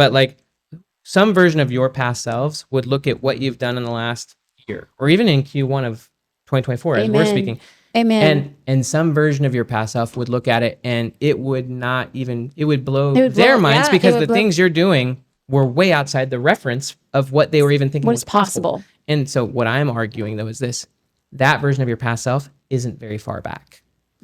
but like some version of your past selves would look at what you've done in the last year, or even in Q1 of 2024, as we're speaking. Amen. And some version of your past self would look at it and it would blow their minds, because the things you're doing were way outside the reference of what they were even thinking was possible. And so what I'm arguing though is this: that version of your past self isn't very far back.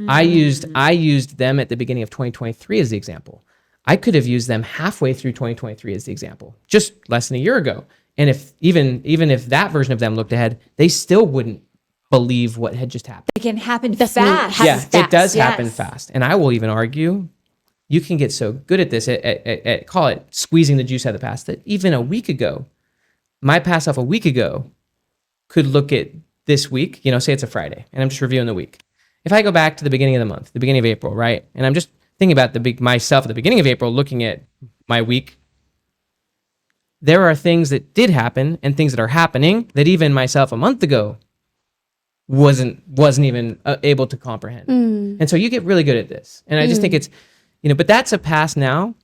I used them at the beginning of 2023 as the example. I could have used them halfway through 2023 as the example, just less than a year ago. And if even if that version of them looked ahead, they still wouldn't believe what had just happened. It can happen fast. It does happen fast. And I will even argue, you can get so good at this, at call it squeezing the juice out of the past, that even a week ago, my past self a week ago could look at this week, say it's a Friday, and I'm just reviewing the week. If I go back to the beginning of the month, the beginning of April, right? And I'm just thinking about myself at the beginning of April, looking at my week, there are things that did happen and things that are happening that even myself a month ago wasn't even able to comprehend. And so you get really good at this. And I just think it's, but that's a pass now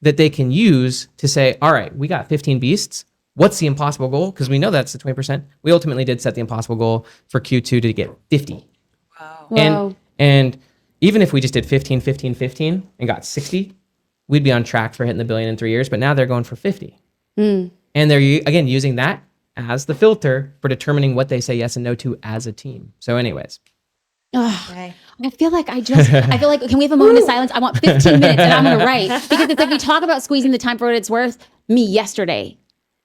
that they can use to say, all right, we got 15 beasts. What's the impossible goal? Because we know that's the 20%. We ultimately did set the impossible goal for Q2 to get 50. Wow. And even if we just did 15, 15, 15 and got 60, we'd be on track for hitting the billion in 3 years. But now they're going for 50. And they're, again, using that as the filter for determining what they say yes and no to as a team. So anyways. Okay. I feel like, can we have a moment of silence? I want 15 minutes and I'm going to write. Because it's like we talk about squeezing the time for what it's worth. Me yesterday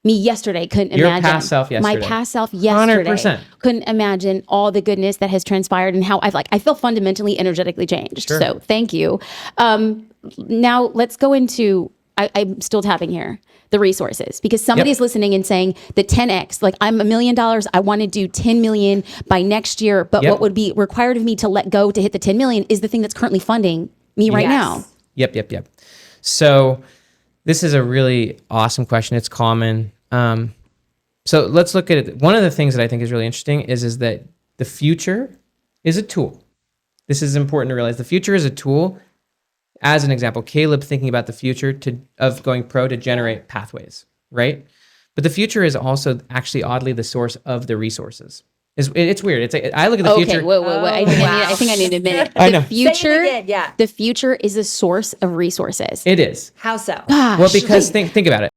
couldn't imagine. Your past self yesterday. My past self yesterday 100%. Couldn't imagine all the goodness that has transpired and how I feel fundamentally energetically changed. Sure. So thank you. Now let's go into, I'm still tapping here, the resources, because somebody's listening and saying the 10X, like I'm $1 million. I want to do 10 million by next year. But what would be required of me to let go to hit the 10 million is the thing that's currently funding me right now. Yep. So this is a really awesome question. It's common. So let's look at it. One of the things that I think is really interesting is that the future is a tool. This is important to realize. The future is a tool. As an example, Caleb thinking about the future of going pro to generate pathways, right? But the future is also actually oddly the source of the resources. It's weird. It's like, I look at the future. Okay, wait. I think I need a minute. I know. The future is a source of resources. It is. How so? Well, because think about it.